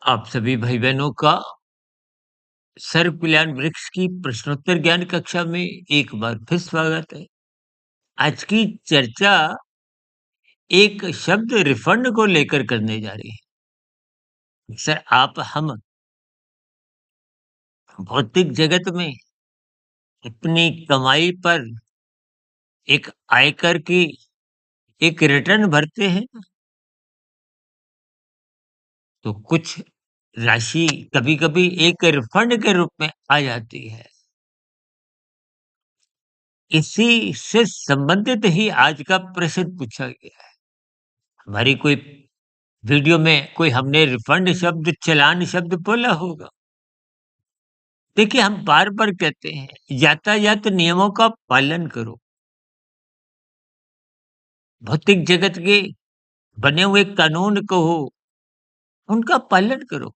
आप सभी भाई-बहनों का सर्व कल्याण वृक्ष की प्रश्नोत्तर ज्ञान कक्षा में एक बार फिर स्वागत है। आज की चर्चा एक शब्द रिफंड को लेकर करने जा रही है। सर आप हम भौतिक जगत में अपनी कमाई पर एक आयकर की एक रिटर्न भरते हैं, तो कुछ राशि कभी-कभी एक रिफंड के रूप में आ जाती है। इसी से संबंधित ही आज का प्रश्न पूछा गया है। हमारी कोई वीडियो में कोई हमने रिफंड शब्द, चालान शब्द बोला होगा। देखिए, हम बार-बार कहते हैं, यातायात नियमों का पालन करो। भौतिक जगत के बने हुए कानून को हो, उनका पालन करो।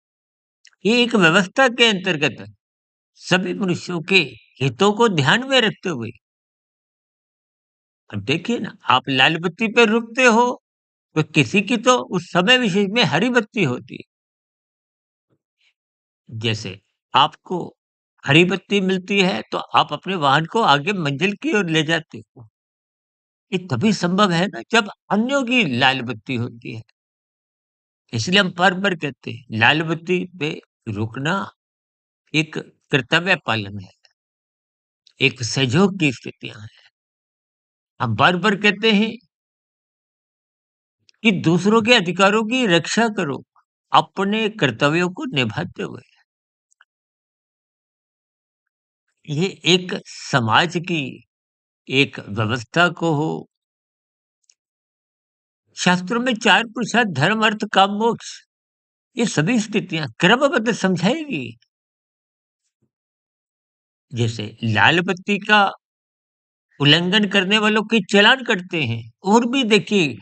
ये एक व्यवस्था के अंतर्गत है। सभी मनुष्यों के हितों को ध्यान में रखते हुए। अब देखिए ना, आप लाल बत्ती पे रुकते हो, तो किसी की तो उस समय विशेष में हरी बत्ती होती है। जैसे आपको हरी बत्ती मिलती है, तो आप अपने वाहन को आगे मंजिल की ओर ले जाते हो। ये तभी संभव है ना जब अन्यों की लाल बत्ती होती है। इसलिए हम बार-बार कहते हैं लाल बत्ती पे रुकना एक कर्तव्य पालन है, एक सहयोग की स्थितियाँ हैं। हम बार-बार कहते हैं कि दूसरों के अधिकारों की रक्षा करो, अपने कर्तव्यों को निभाते हुए। ये एक समाज की एक व्यवस्था को हो, शास्त्रों में 4 पुरुषार्थ धर्म, अर्थ, काम, मोक्ष ये सभी स्थितियाँ क्रमबद्ध समझाई गई। जैसे लाल बत्ती का उल्लंघन करने वालों के चालान कटते हैं। और भी देखिए,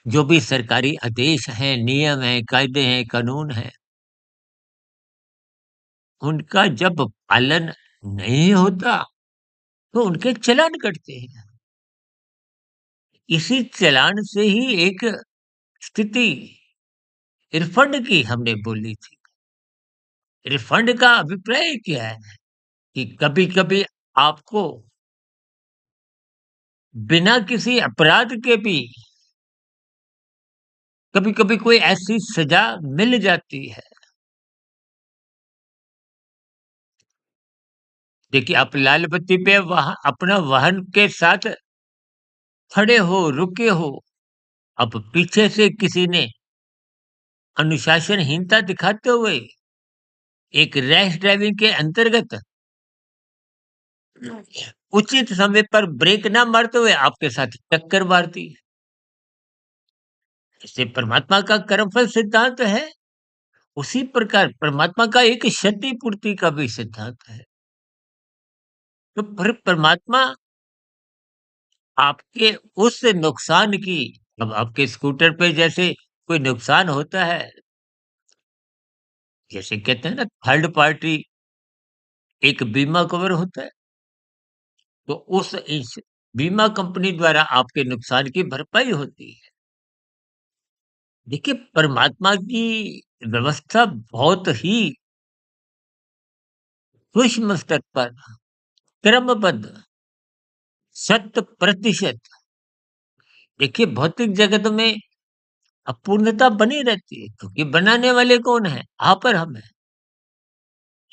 जो भी सरकारी आदेश हैं, नियम हैं, कायदे हैं, कानून हैं, उनका जब पालन नहीं होता, तो उनके चालान कटते हैं। इसी चालान से ही एक स्थिति रिफंड की हमने बोली थी। रिफंड का अभिप्राय क्या है कि कभी-कभी आपको बिना किसी अपराध के भी कभी-कभी कोई ऐसी सजा मिल जाती है। देखिए, आप लाल बत्ती पे अपना वाहन के साथ खड़े हो, रुके हो, अब पीछे से किसी ने अनुशासनहीनता दिखाते हुए एक रैश ड्राइविंग के अंतर्गत उचित समय पर ब्रेक ना मारते हुए आपके साथ टक्कर मार दी। जैसे परमात्मा का कर्मफल सिद्धांत है, उसी प्रकार परमात्मा का एक क्षतिपूर्ति का भी सिद्धांत है। तो फिर परमात्मा आपके उस नुकसान की, अब आपके स्कूटर पे जैसे कोई नुकसान होता है, जैसे कहते हैं ना थर्ड पार्टी एक बीमा कवर होता है, तो उस इस बीमा कंपनी द्वारा आपके नुकसान की भरपाई होती है। देखिए, परमात्मा की व्यवस्था बहुत ही सूक्ष्म स्तर पर क्रमबद्ध, शत प्रतिशत। देखिए, भौतिक जगत में अपूर्णता बनी रहती है, क्योंकि बनाने वाले कौन है? आप और हम हैं।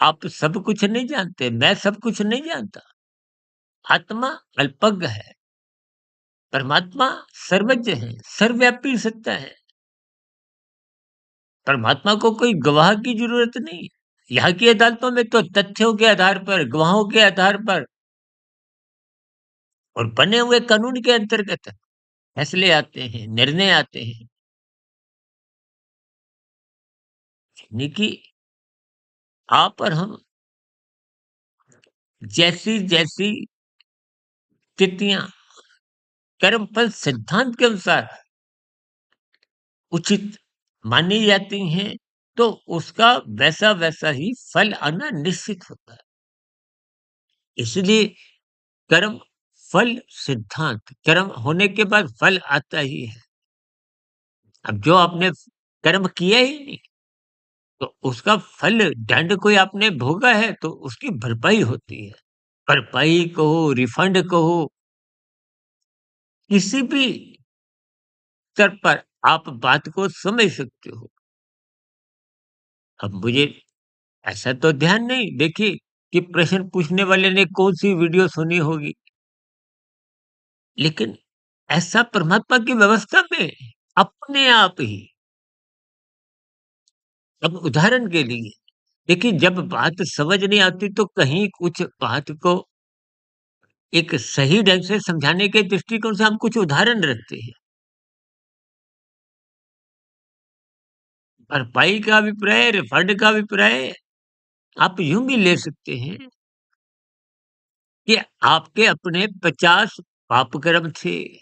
आप सब कुछ नहीं जानते, मैं सब कुछ नहीं जानता। आत्मा अल्पज्ञ है, परमात्मा सर्वज्ञ है, सर्वव्यापी सत्ता है। परमात्मा को कोई गवाह की ज़रूरत नहीं है। यहाँ की अदालतों में तो तथ्यों के आधार पर, गवाहों के आधार पर और बने हुए कानून के अंतर्गत फैसले आते हैं, निर्णय आते हैं। यानी कि आप और हम जैसी-जैसी स्थितियाँ कर्मफल सिद्धांत के अनुसार उचित मानी जाती हैं, तो उसका वैसा-वैसा ही फल आना निश्चित होता है। इसलिए कर्म फल सिद्धांत, कर्म होने के बाद फल आता ही है। अब जो आपने कर्म किया ही नहीं, तो उसका फल दंड कोई आपने भोगा है तो उसकी भरपाई होती है। भरपाई कहो, रिफंड कहो, किसी भी स्तर पर आप बात को समझ सकते हो। अब मुझे ऐसा तो ध्यान नहीं देखिए कि प्रश्न पूछने वाले ने कौन-सी वीडियो सुनी होगी, लेकिन ऐसा परमात्मा की व्यवस्था में अपने आप ही। अब उदाहरण के लिए देखिए जब बात समझ नहीं आती तो कहीं कुछ बात को एक सही ढंग से समझाने के दृष्टिकोण से हम कुछ उदाहरण रखते हैं। भरपाई का अभिप्राय, रिफंड का अभिप्राय आप यूँ भी ले सकते हैं कि आपके अपने 50 पाप कर्म थे,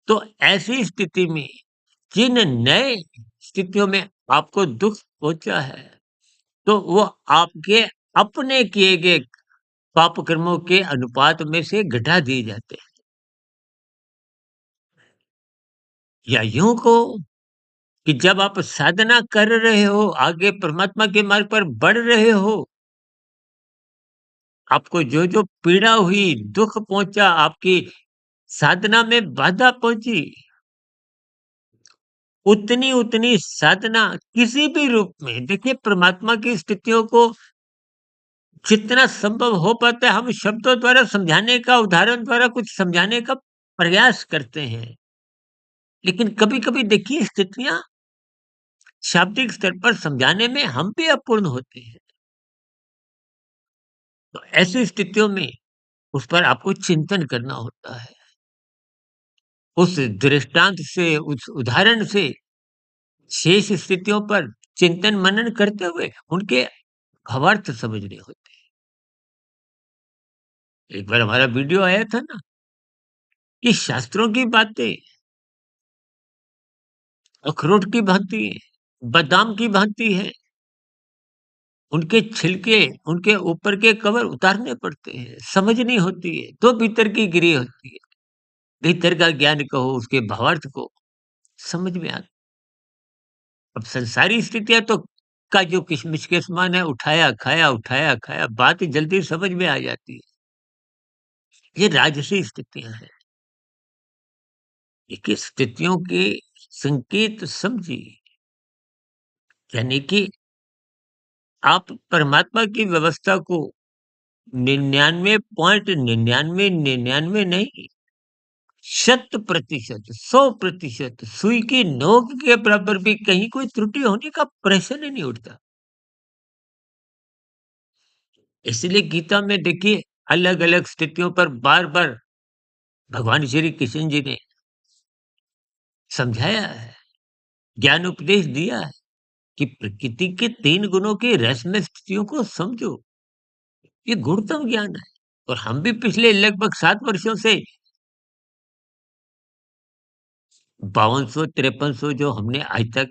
तो ऐसी स्थिति में जिन नए स्थितियों में आपको दुःख पहुँचा है, तो वो आपके अपने किए गए पाप कर्मों के अनुपात में से घटा दिए जाते हैं। या यूँ कहो कि जब आप साधना कर रहे हो, आगे परमात्मा के मार्ग पर बढ़ रहे हो, आपको जो-जो पीड़ा हुई, दुःख पहुँचा, आपकी साधना में बाधा पहुँची, उतनी-उतनी साधना किसी भी रूप में देखिए परमात्मा की स्थितियों को जितना संभव हो पाता है हम शब्दों द्वारा समझाने का, उदाहरण द्वारा कुछ समझाने का प्रयास करते हैं। लेकिन कभी-कभी देखिए स्थितियाँ शाब्दिक स्तर पर समझाने में हम भी अपूर्ण होते हैं। तो ऐसी स्थितियों में उस पर आपको चिंतन करना होता है। उस दृष्टांत से, उस उदाहरण से शेष स्थितियों पर चिंतन मनन करते हुए उनके भावार्थ समझने होते हैं। एक बार हमारा वीडियो आया था ना कि शास्त्रों की बातें अखरोट की भांति है, बादाम की भांति है। उनके छिलके, उनके ऊपर के कवर उतारने पड़ते हैं, समझनी होती है, तो भीतर की गिरी होती है। भीतर का ज्ञान कहो, उसके भावार्थ को समझ में आता। अब संसारी स्थितियाँ तो काजू किशमिश के समान है, उठाया, खाया, उठाया, खाया, बात जल्दी समझ में आ जाती है। ये राजसी स्थितियाँ हैं। देखिए स्थितियों के संकेत समझिए, यानी कि आप परमात्मा की व्यवस्था को 99.9999 नहीं, 100%, 100% सुई की नोक के बराबर भी कहीं कोई त्रुटि होने का प्रश्न ही नहीं उठता। इसलिए गीता में देखिए अलग-अलग स्थितियों पर बार-बार भगवान श्री कृष्ण जी ने समझाया है, ज्ञान उपदेश दिया है कि प्रकृति के 3 गुणों के रस में स्थितियों को समझो। ये गुणतम ज्ञान है और हम भी पिछले लगभग 7 वर्षों से 5200-5300 जो हमने आज तक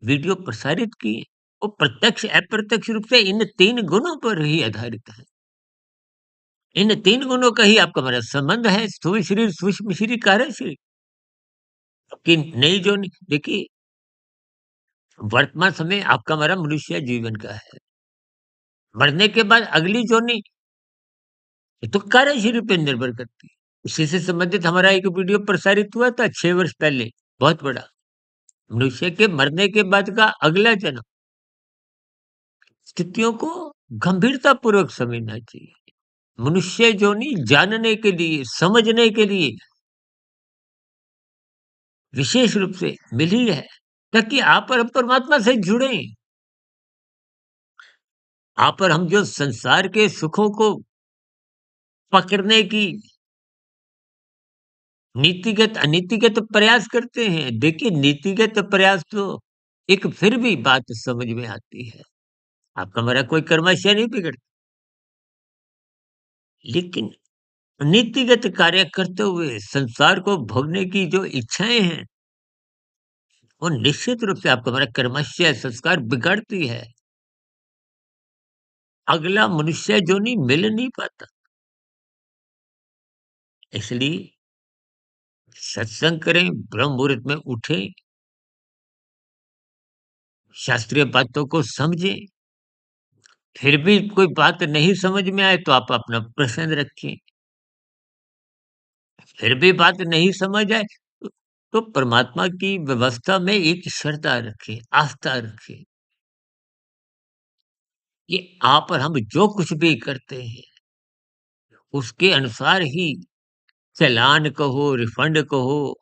वीडियो प्रसारित किए, वो प्रत्यक्ष अप्रत्यक्ष रूप से इन 3 गुणों पर ही आधारित है। इन 3 गुणों का ही आपका हमारा संबंध है, स्थूल शरीर, सूक्ष्म शरीर, कार्य शरीर। कि नई जो देखिए वर्तमान समय आपका हमारा मनुष्य जीवन का है। मरने के बाद अगली जोनी ये तो कार्य शरीर पे निर्भर करती है। इसी से संबंधित हमारा एक वीडियो प्रसारित हुआ था 6 वर्ष पहले, बहुत बड़ा। मनुष्य के मरने के बाद का अगला जन्म, स्थितियों को गंभीरतापूर्वक समझना चाहिए। मनुष्य जोनी जानने के लिए, समझने के लिए विशेष रूप से मिली है, ताकि आप और हम परमात्मा से जुड़ें। आप और हम जो संसार के सुखों को पकड़ने की नीतिगत अनीतिगत प्रयास करते हैं। देखिए नीतिगत प्रयास तो एक फिर भी बात समझ में आती है। आपका हमारा कोई कर्माशय नहीं बिगड़ता। लेकिन नीतिगत कार्य करते हुए संसार को भोगने की जो इच्छाएँ हैं, वो निश्चित रूप से आपका हमारा कर्माशय संस्कार बिगाड़ती है। अगला मनुष्य जोनी मिल नहीं पाता। इसलिए सत्संग करें, ब्रह्म मुहूर्त में उठें, शास्त्रीय बातों को समझें, फिर भी कोई बात नहीं समझ में आए तो आप अपना प्रश्न रखें, फिर भी बात नहीं समझ आए तो परमात्मा की व्यवस्था में एक श्रद्धा रखें, आस्था रखें कि आप और हम जो कुछ भी करते हैं, उसके अनुसार ही चालान कहो, रिफंड कहो,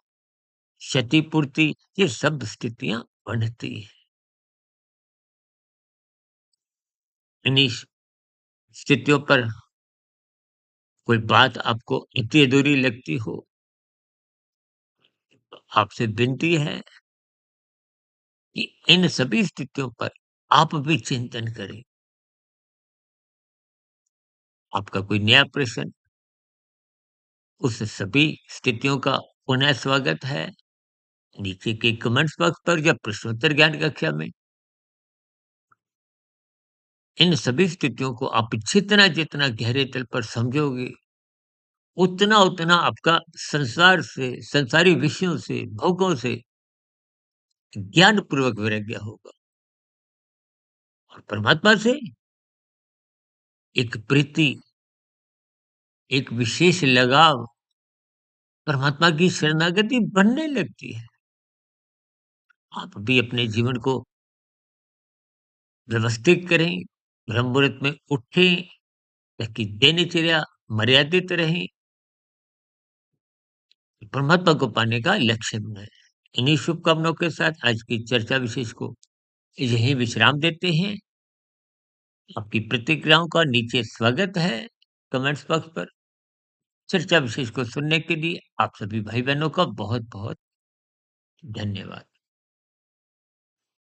क्षतिपूर्ति, ये सब स्थितियाँ बनती हैं। इन्हीं स्थितियों पर कोई बात आपको इतनी अधूरी लगती हो, तो आपसे विनती है कि इन सभी स्थितियों पर आप भी चिंतन करें। आपका कोई नया प्रश्न, उस सभी स्थितियों का पुनः स्वागत है नीचे के कमेंट्स बॉक्स पर या प्रश्नोत्तर ज्ञान कक्षा में। इन सभी स्थितियों को आप जितना जितना गहरे तल पर समझोगे, उतना उतना आपका संसार से, संसारी विषयों से, भोगों से ज्ञान पूर्वक वैराग्य होगा और परमात्मा से एक प्रीति, एक विशेष लगाव, परमात्मा की शरणागति बनने लगती है। आप भी अपने जीवन को व्यवस्थित करें, ब्रह्म मुहूर्त में उठें ताकि दिनचर्या मर्यादित रहे, परमात्मा को पाने का लक्ष्य बनाएँ। इन्हीं शुभकामनाओं के साथ आज की चर्चा विशेष को यहीं विश्राम देते हैं। आपकी प्रतिक्रियाओं का नीचे स्वागत है कमेंट्स बॉक्स पर। चर्चा विशेष को सुनने के लिए आप सभी भाई-बहनों का बहुत-बहुत धन्यवाद।